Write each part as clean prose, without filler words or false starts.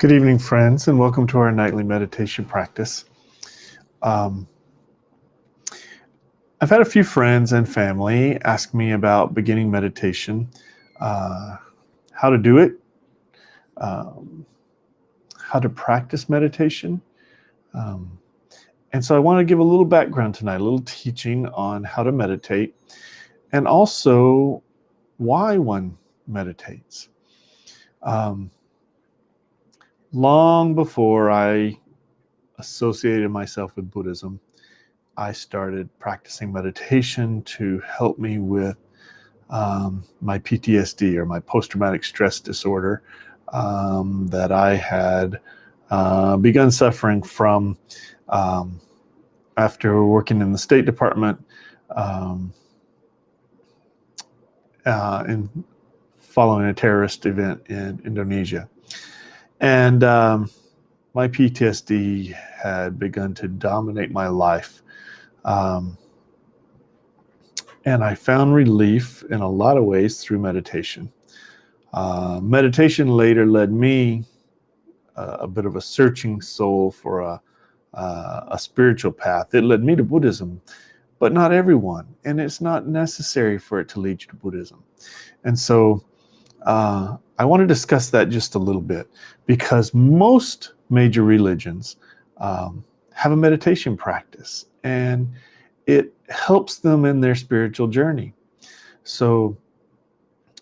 Good evening, friends, and welcome to our nightly meditation practice. Um, I've had a few friends and family ask me about beginning meditation, uh, how to do it, um, how to practice meditation. Um, and so I want to give a little background tonight, a little teaching on how to meditate, and also why one meditates. Um, Long before I associated myself with Buddhism, I started practicing meditation to help me with my PTSD, or my post-traumatic stress disorder, that I had begun suffering from um, after working in the State Department um, and following a terrorist event in Indonesia. And my PTSD had begun to dominate my life. Um, And I found relief in a lot of ways through meditation. Meditation later led me, a bit of a searching soul for a spiritual path. It led me to Buddhism, but not everyone. And it's not necessary for it to lead you to Buddhism. And so I want to discuss that just a little bit, because most major religions have a meditation practice, and it helps them in their spiritual journey. So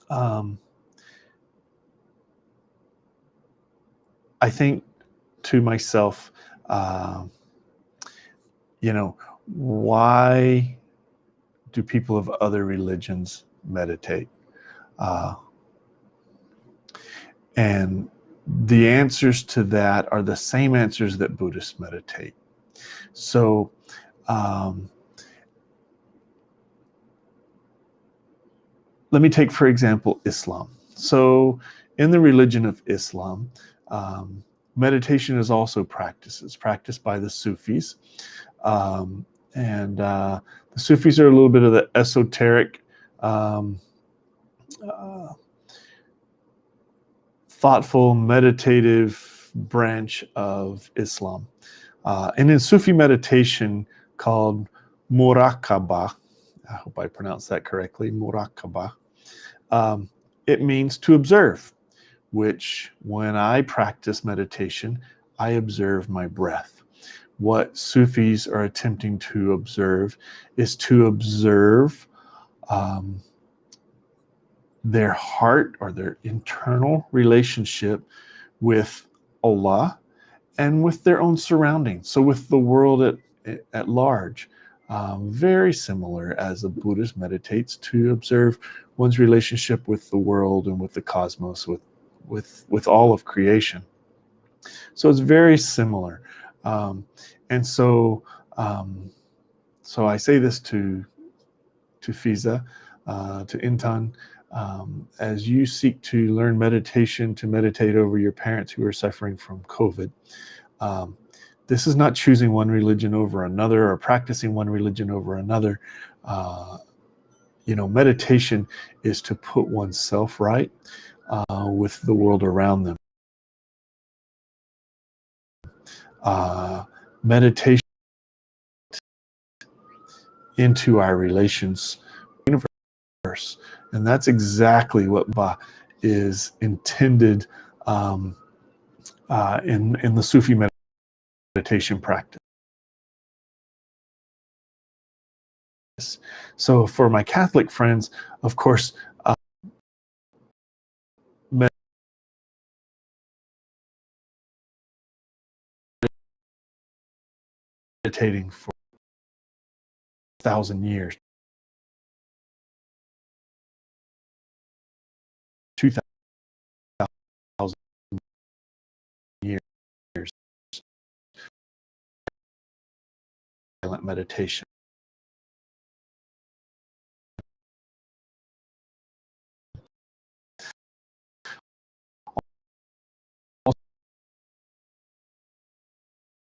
um, I think to myself, uh, why do people of other religions meditate? Uh, and the answers to that are the same answers that Buddhists meditate. So um, let me take, for example, Islam. So in the religion of Islam, meditation is also practiced. It's practiced by the Sufis. And the Sufis are a little bit of the esoteric, um, uh, thoughtful, meditative branch of Islam. And in Sufi meditation, called muraqabah, I hope I pronounced that correctly, muraqabah, it means to observe, which when I practice meditation, I observe my breath. What Sufis are attempting to observe is to observe um, their heart, or their internal relationship with Allah and with their own surroundings. So with the world at large. Very similar as a Buddhist meditates to observe one's relationship with the world and with the cosmos, with all of creation. So it's very similar. And so so I say this to Fiza, to Intan, as you seek to learn meditation, to meditate over your parents who are suffering from COVID. This is not choosing one religion over another, or practicing one religion over another. Meditation is to put oneself right with the world around them. Meditation into our relations with the universe, and that's exactly what Ba is intended in the Sufi meditation practice. So for my Catholic friends, of course, meditating for 1,000 years, 2,000 years, silent meditation.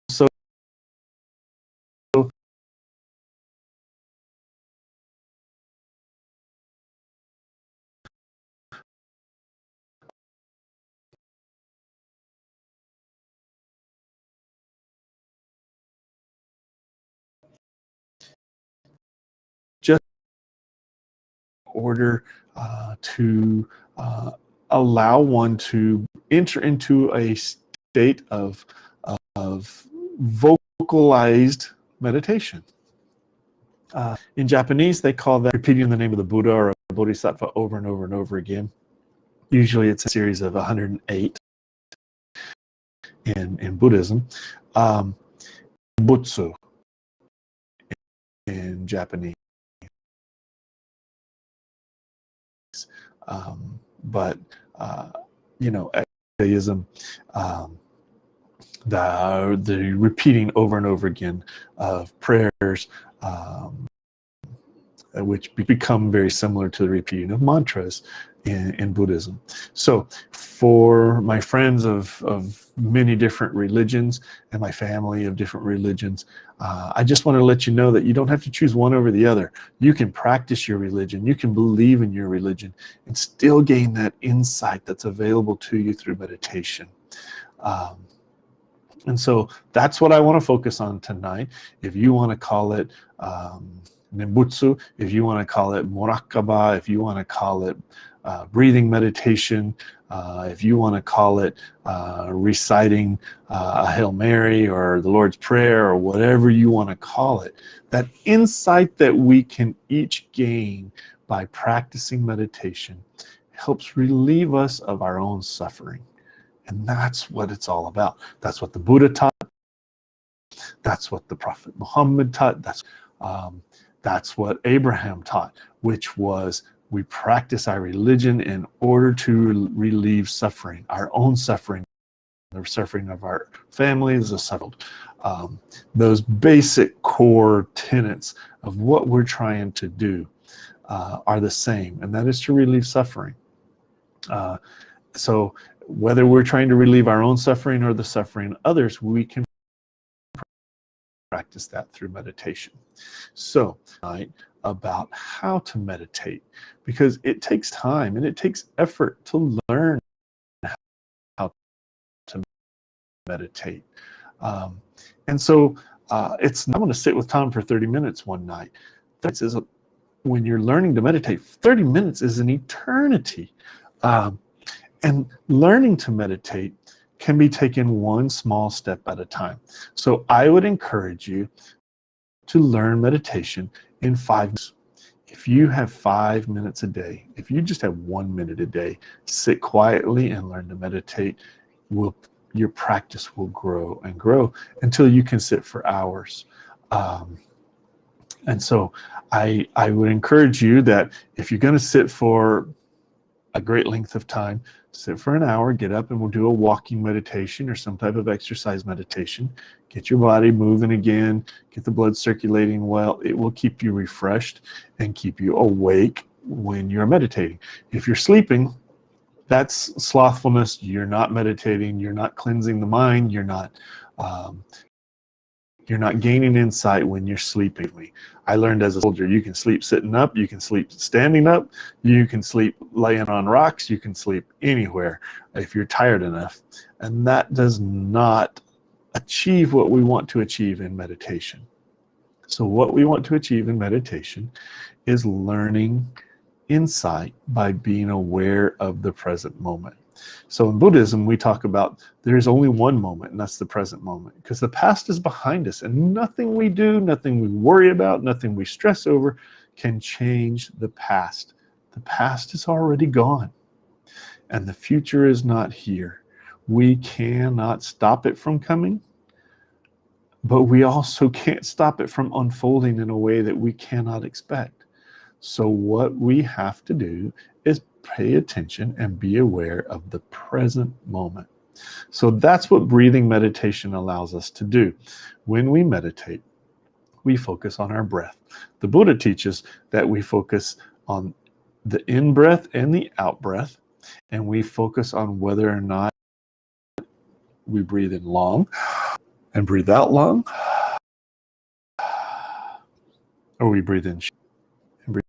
So order to allow one to enter into a state of vocalized meditation. In Japanese, they call that repeating the name of the Buddha or a Bodhisattva over and over and over again. Usually it's a series of 108 in Buddhism. Butsu in Japanese. But Buddhism, the repeating over and over again of prayers, which become very similar to the repeating of mantras in Buddhism. So for my friends of many different religions and my family of different religions, I just want to let you know that you don't have to choose one over the other. You can practice your religion, you can believe in your religion, and still gain that insight that's available to you through meditation. And so that's what I want to focus on tonight. If you want to call it Nembutsu, if you want to call it Murakaba, if you want to call it breathing meditation, if you want to call it reciting a Hail Mary or the Lord's Prayer or whatever you want to call it, that insight that we can each gain by practicing meditation helps relieve us of our own suffering. And that's what it's all about. That's what the Buddha taught. That's what the Prophet Muhammad taught. That's what Abraham taught, which was we practice our religion in order to relieve suffering, our own suffering, the suffering of our families, the suffering. Those basic core tenets of what we're trying to do are the same, and that is to relieve suffering. So whether we're trying to relieve our own suffering or the suffering of others, we can practice that through meditation. So tonight about how to meditate, because it takes time and it takes effort to learn how to meditate. And so I'm going to sit with Tom for 30 minutes one night. When you're learning to meditate, 30 minutes is an eternity. And learning to meditate can be taken one small step at a time. So I would encourage you to learn meditation in 5 minutes. If you have 5 minutes a day, if you just have 1 minute a day, sit quietly and learn to meditate, your practice will grow and grow until you can sit for hours. And so I would encourage you that if you're going to sit for a great length of time, sit for an hour, get up and we'll do a walking meditation or some type of exercise meditation. Get your body moving again, get the blood circulating well. It will keep you refreshed and keep you awake when you're meditating. If you're sleeping, that's slothfulness. You're not meditating, you're not cleansing the mind, you're not gaining insight when you're sleeping. I learned as a soldier, you can sleep sitting up, you can sleep standing up, you can sleep laying on rocks, you can sleep anywhere if you're tired enough. And that does not achieve what we want to achieve in meditation. So what we want to achieve in meditation is learning insight by being aware of the present moment. So in Buddhism, we talk about there's only one moment, and that's the present moment, because the past is behind us, and nothing we do, nothing we worry about, nothing we stress over can change the past. The past is already gone, and the future is not here. We cannot stop it from coming, but we also can't stop it from unfolding in a way that we cannot expect. So what we have to do is pay attention and be aware of the present moment. So that's what breathing meditation allows us to do. When we meditate, we focus on our breath. The Buddha teaches that we focus on the in-breath and the out-breath, and we focus on whether or not we breathe in long and breathe out long, or we breathe in and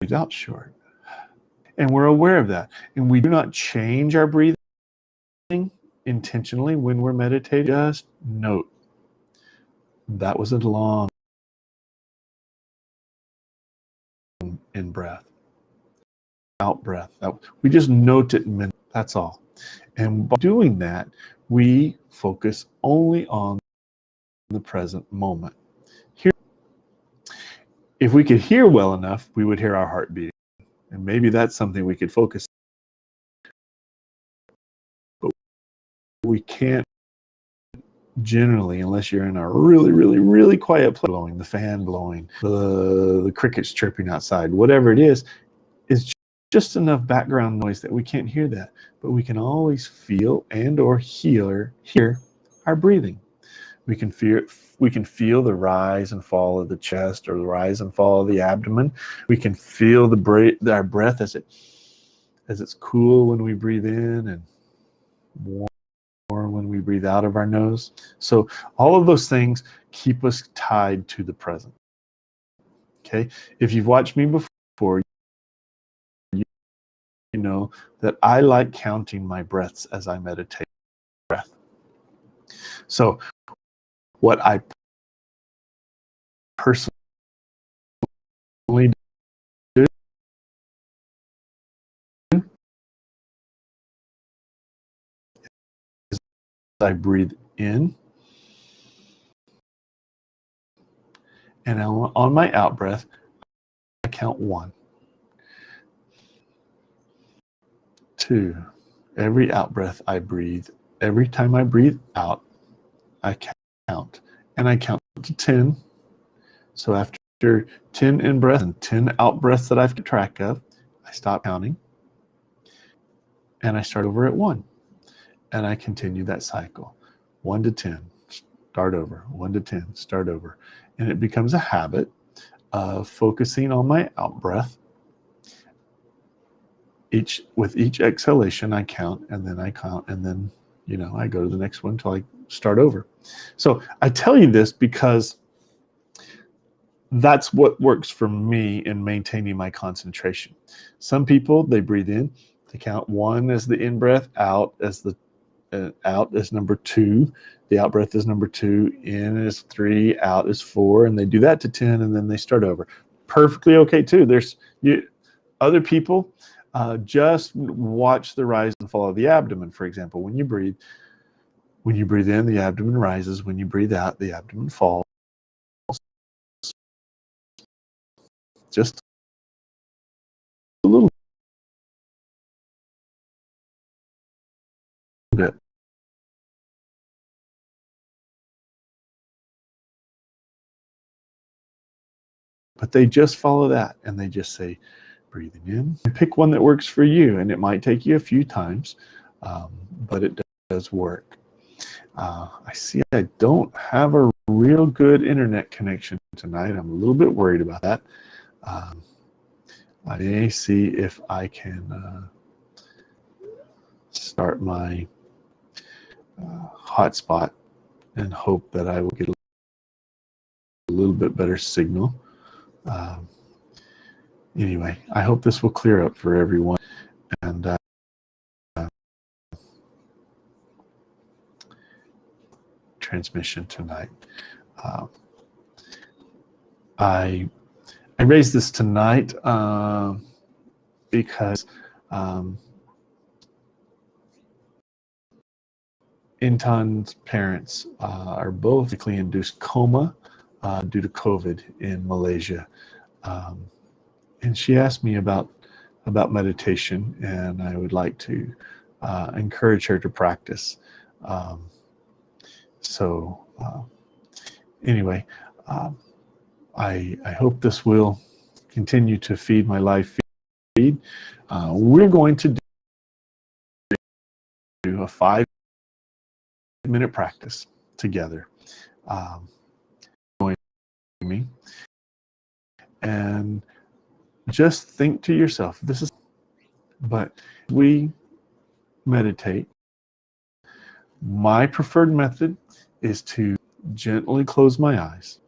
breathe out short. And we're aware of that. And we do not change our breathing intentionally when we're meditating. Just note, that was a long in breath, out breath. We just note it mentally, that's all. And by doing that, we focus only on the present moment. Here, if we could hear well enough, we would hear our heart beating. And maybe that's something we could focus on. But we can't generally, unless you're in a really, really, really quiet place, blowing, the fan blowing, the crickets chirping outside, whatever it is just enough background noise that we can't hear that. But we can always feel and or hear our breathing. We can feel the rise and fall of the chest, or the rise and fall of the abdomen. We can feel our breath as it's cool when we breathe in and warm when we breathe out of our nose. So all of those things keep us tied to the present. Okay? If you've watched me before, you know that I like counting my breaths as I meditate. Breath. So what I personally do is I breathe in, and on my out breath, I count 1, 2. Every out breath I breathe, every time I breathe out, I count. And I count to 10. So after 10 in breath and 10 out breaths that I've kept track of, I stop counting and I start over at 1. And I continue that cycle. 1 to 10, start over. 1 to 10, start over. And it becomes a habit of focusing on my out breath. With each exhalation, I count, and then I count, and then I go to the next one until I start over. So I tell you this because that's what works for me in maintaining my concentration. Some people, they breathe in, they count 1 as the in breath, out as out is number 2, the out breath is number 2, in is 3, out is 4, and they do that to 10, and then they start over. Perfectly okay too. Other people just watch the rise and fall of the abdomen. For example, when you breathe in, the abdomen rises. When you breathe out, the abdomen falls. Just a little bit. But they just follow that, and they just say, breathing in. And pick one that works for you, and it might take you a few times, but it does work. I see I don't have a real good internet connection tonight. I'm a little bit worried about that. I may see if I can start my hotspot and hope that I will get a little bit better signal. Anyway, I hope this will clear up for everyone. And transmission tonight. I raised this tonight because Intan's parents are both medically induced coma due to COVID in Malaysia. And she asked me about meditation, and I would like to encourage her to practice. Anyway, I hope this will continue to feed my life feed. We're going to do a 5-minute practice together. Join me, and just think to yourself, but we meditate. My preferred method is to gently close my eyes.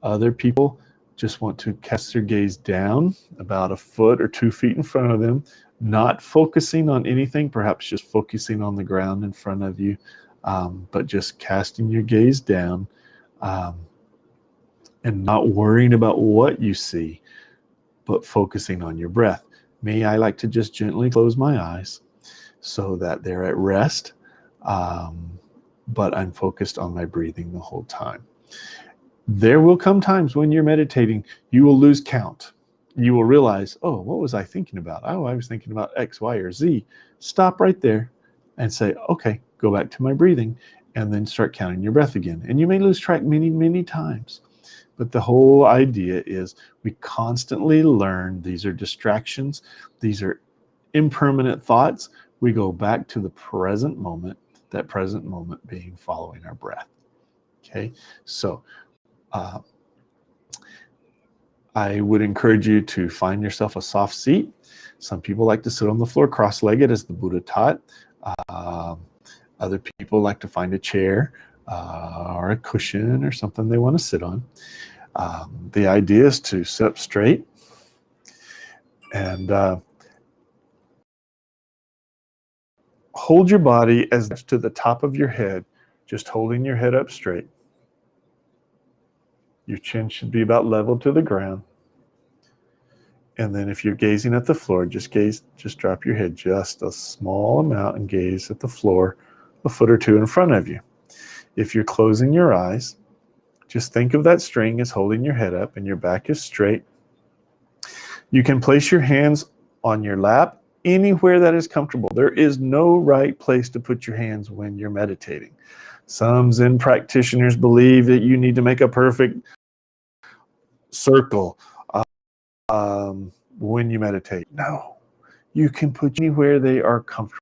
Other people just want to cast their gaze down about 1 foot or 2 feet in front of them, not focusing on anything, perhaps just focusing on the ground in front of you, but just casting your gaze down and not worrying about what you see. but focusing on your breath. Me, I like to just gently close my eyes so that they're at rest, but I'm focused on my breathing the whole time. There will come times when you're meditating, you will lose count. You will realize, oh, what was I thinking about? Oh, I was thinking about X, Y, or Z. Stop right there and say, okay, go back to my breathing, and then start counting your breath again. And you may lose track many, many times. But the whole idea is we constantly learn these are distractions. These are impermanent thoughts. We go back to the present moment, that present moment being following our breath. Okay, so I would encourage you to find yourself a soft seat. Some people like to sit on the floor cross-legged as the Buddha taught. Other people like to find a chair or a cushion or something they want to sit on. The idea is to sit up straight and hold your body as to the top of your head, just holding your head up straight. Your chin should be about level to the ground. And then if you're gazing at the floor, just drop your head just a small amount and gaze at the floor a foot or two in front of you. If you're closing your eyes, just think of that string as holding your head up and your back is straight. You can place your hands on your lap anywhere that is comfortable. There is no right place to put your hands when you're meditating. Some Zen practitioners believe that you need to make a perfect circle when you meditate. No, you can put anywhere they are comfortable.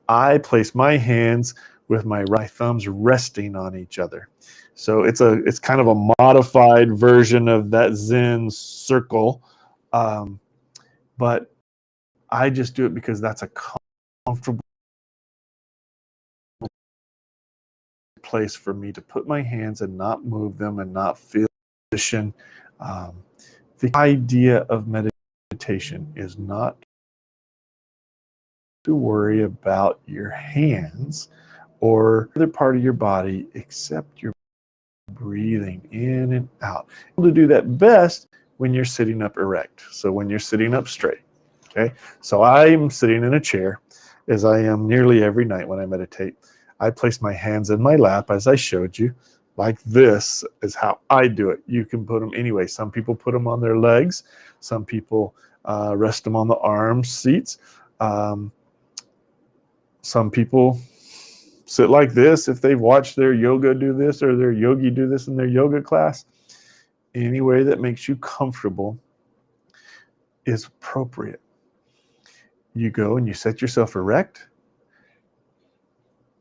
I place my hands with my right thumbs resting on each other. So it's kind of a modified version of that Zen circle, but I just do it because that's a comfortable place for me to put my hands and not move them and not feel position. The idea of meditation is not to worry about your hands or other part of your body except your breathing in and out. Able to do that best when you're sitting up erect. So when you're sitting up straight. Okay. So I'm sitting in a chair, as I am nearly every night when I meditate. I place my hands in my lap, as I showed you. Like this is how I do it. You can put them anyway. Some people put them on their legs. Some people rest them on the arm seats. Some people sit like this if they've watched their yoga do this or their yogi do this in their yoga class. Any way that makes you comfortable is appropriate. You go and you set yourself erect,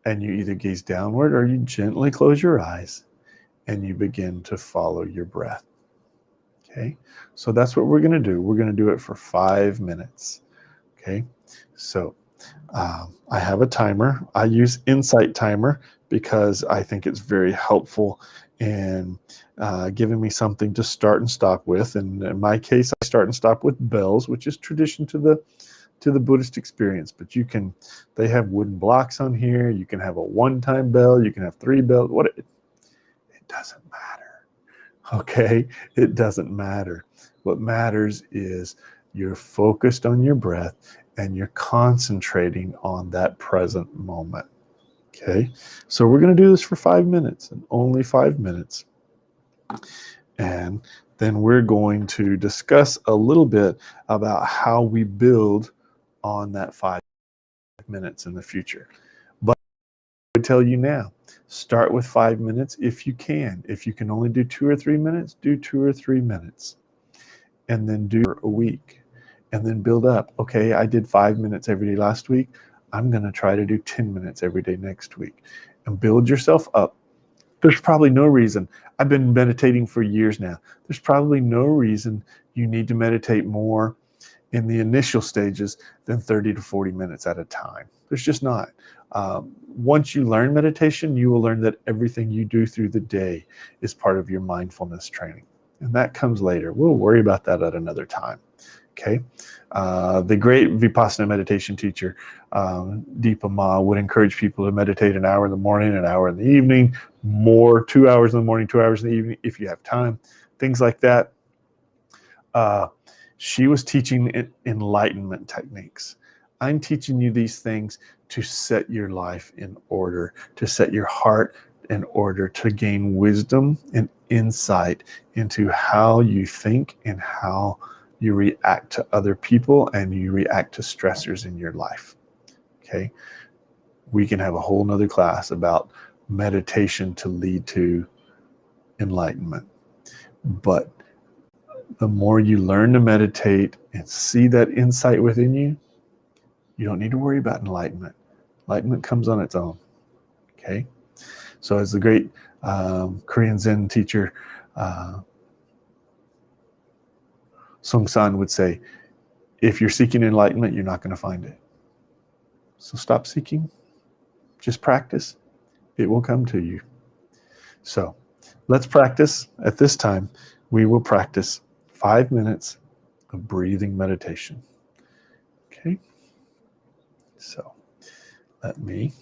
and you either gaze downward or you gently close your eyes and you begin to follow your breath. Okay, so that's what we're going to do. We're going to do it for 5 minutes. Okay, so I have a timer. I use Insight Timer because I think it's very helpful in giving me something to start and stop with. And in my case, I start and stop with bells, which is tradition to the Buddhist experience. But they have wooden blocks on here. You can have a one-time bell. You can have 3 bells. It doesn't matter. Okay, it doesn't matter. What matters is you're focused on your breath and you're concentrating on that present moment. Okay, so we're going to do this for 5 minutes and only 5 minutes. And then we're going to discuss a little bit about how we build on that 5 minutes in the future. But I would tell you now, start with 5 minutes if you can. If you can only do 2 or 3 minutes, do 2 or 3 minutes. And then do a week. And then build up. Okay, I did 5 minutes every day last week. I'm going to try to do 10 minutes every day next week. And build yourself up. There's probably no reason. I've been meditating for years now. There's probably no reason you need to meditate more in the initial stages than 30 to 40 minutes at a time. There's just not. Once you learn meditation, you will learn that everything you do through the day is part of your mindfulness training. And that comes later. We'll worry about that at another time. Okay. The great Vipassana meditation teacher, Deepa Ma, would encourage people to meditate an hour in the morning, an hour in the evening, more 2 hours in the morning, 2 hours in the evening, if you have time. things like that. She was teaching enlightenment techniques. I'm teaching you these things to set your life in order, to set your heart in order, to gain wisdom and insight into how you think and how you react to other people and you react to stressors in your life. Okay? We can have a whole nother class about meditation to lead to enlightenment. But the more you learn to meditate and see that insight within you, you don't need to worry about enlightenment. Enlightenment comes on its own. Okay? So as the great Korean Zen teacher Sung San would say, if you're seeking enlightenment, you're not going to find it. So stop seeking. Just practice. It will come to you. So let's practice. At this time, we will practice 5 minutes of breathing meditation. Okay? So let me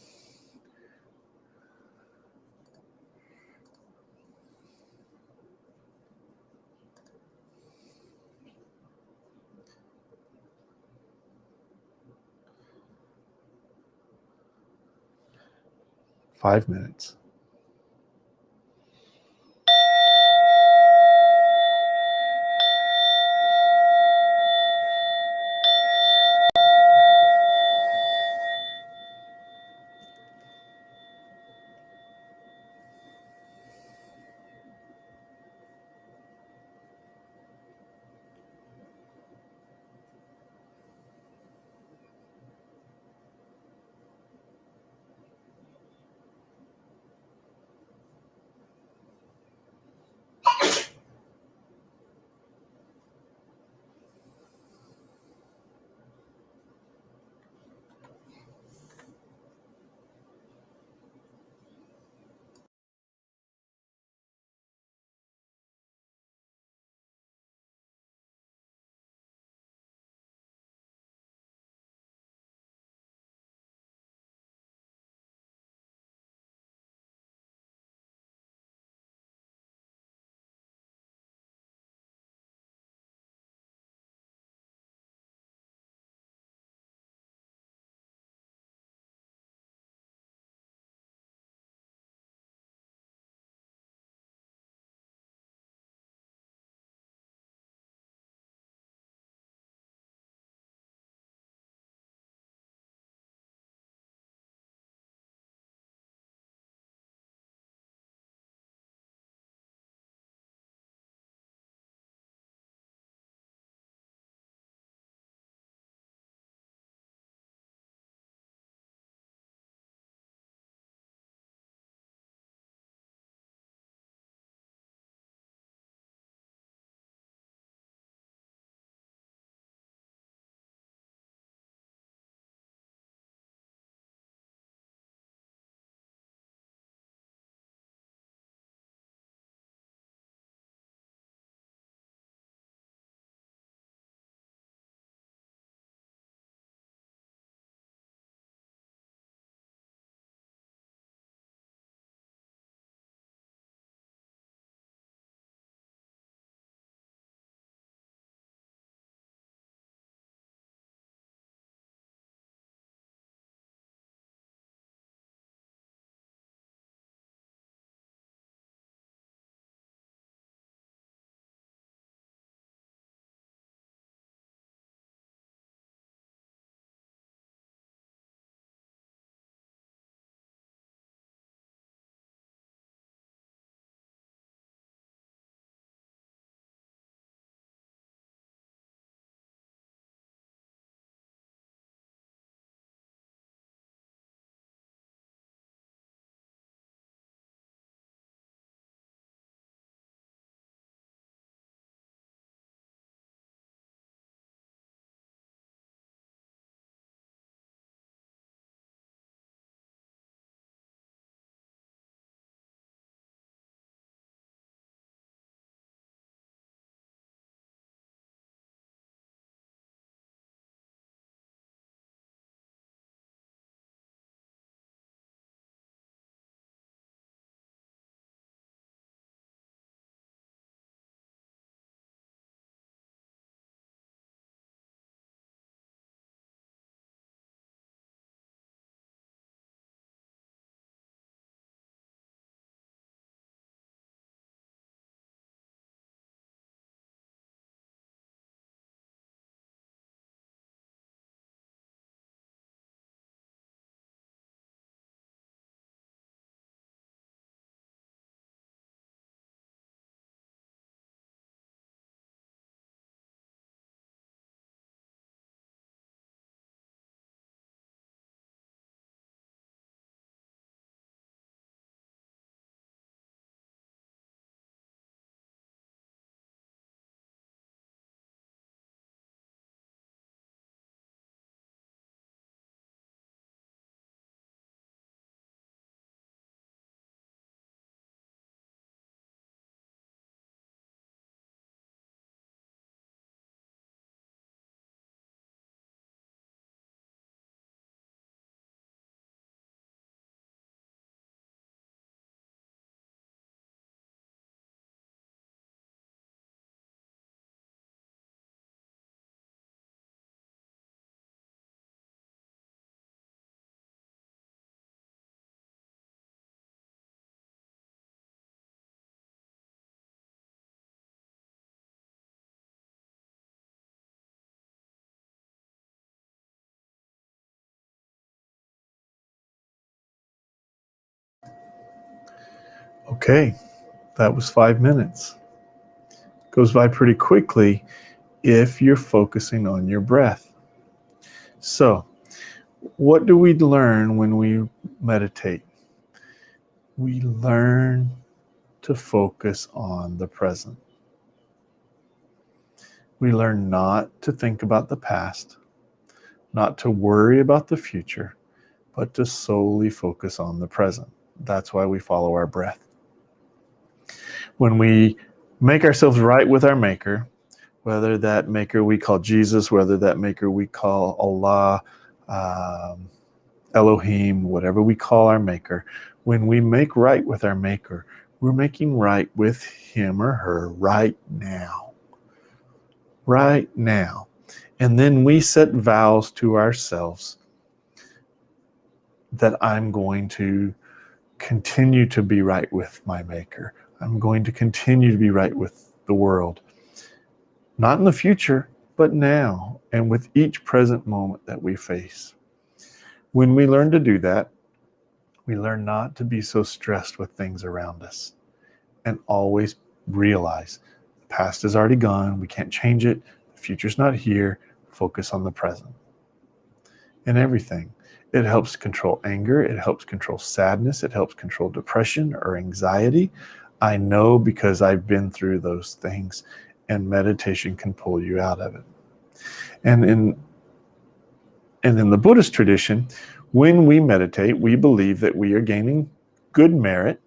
five minutes. Okay, that was 5 minutes. Goes by pretty quickly if you're focusing on your breath. So, what do we learn when we meditate? We learn to focus on the present. We learn not to think about the past, not to worry about the future, but to solely focus on the present. That's why we follow our breath. When we make ourselves right with our Maker, whether that Maker we call Jesus, whether that Maker we call Allah, Elohim, whatever we call our Maker, when we make right with our Maker, we're making right with him or her right now. Right now. And then we set vows to ourselves that I'm going to continue to be right with my Maker. I'm going to continue to be right with the world. Not in the future, but now, and with each present moment that we face. When we learn to do that, we learn not to be so stressed with things around us and always realize the past is already gone. We can't change it. The future's not here. Focus on the present. And everything. It helps control anger. It helps control sadness. It helps control depression or anxiety. I know because I've been through those things, and meditation can pull you out of it. And in the Buddhist tradition, when we meditate, we believe that we are gaining good merit,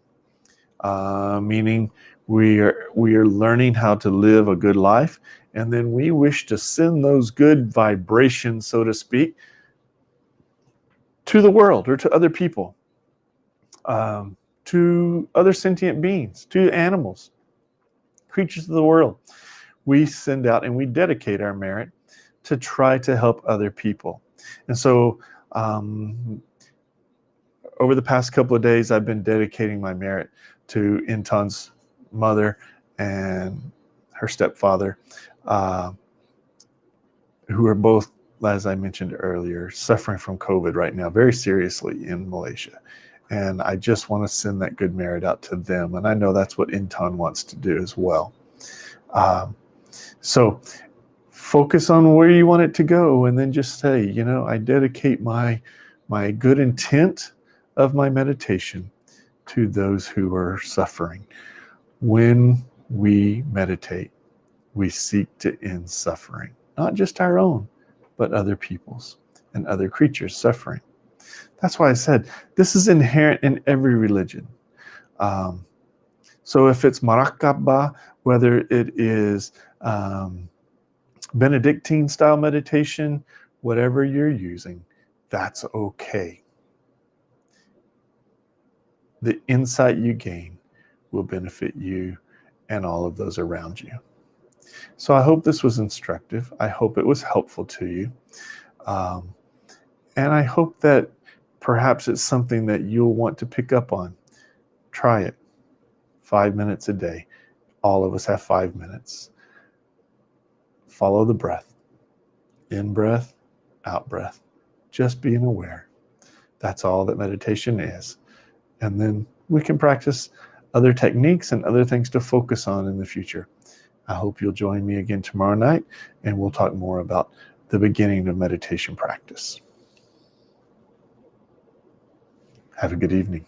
meaning we are learning how to live a good life, and then we wish to send those good vibrations, so to speak, to the world or to other people, to other sentient beings, to animals, creatures of the world. We send out and we dedicate our merit to try to help other people. And so over the past couple of days, I've been dedicating my merit to Intan's mother and her stepfather, who are both, as I mentioned earlier, suffering from COVID right now, very seriously in Malaysia. And I just want to send that good merit out to them. And I know that's what Intan wants to do as well. So focus on where you want it to go, and then just say, I dedicate my good intent of my meditation to those who are suffering. When we meditate, we seek to end suffering, not just our own, but other people's and other creatures' suffering. That's why I said this is inherent in every religion. So if it's Marakaba, whether it is Benedictine style meditation, whatever you're using, that's okay. The insight you gain will benefit you and all of those around you. So I hope this was instructive. I hope it was helpful to you. And I hope that perhaps it's something that you'll want to pick up on. Try it. 5 minutes a day. All of us have 5 minutes. Follow the breath. In breath, out breath. Just being aware. That's all that meditation is. And then we can practice other techniques and other things to focus on in the future. I hope you'll join me again tomorrow night, and we'll talk more about the beginning of meditation practice. Have a good evening.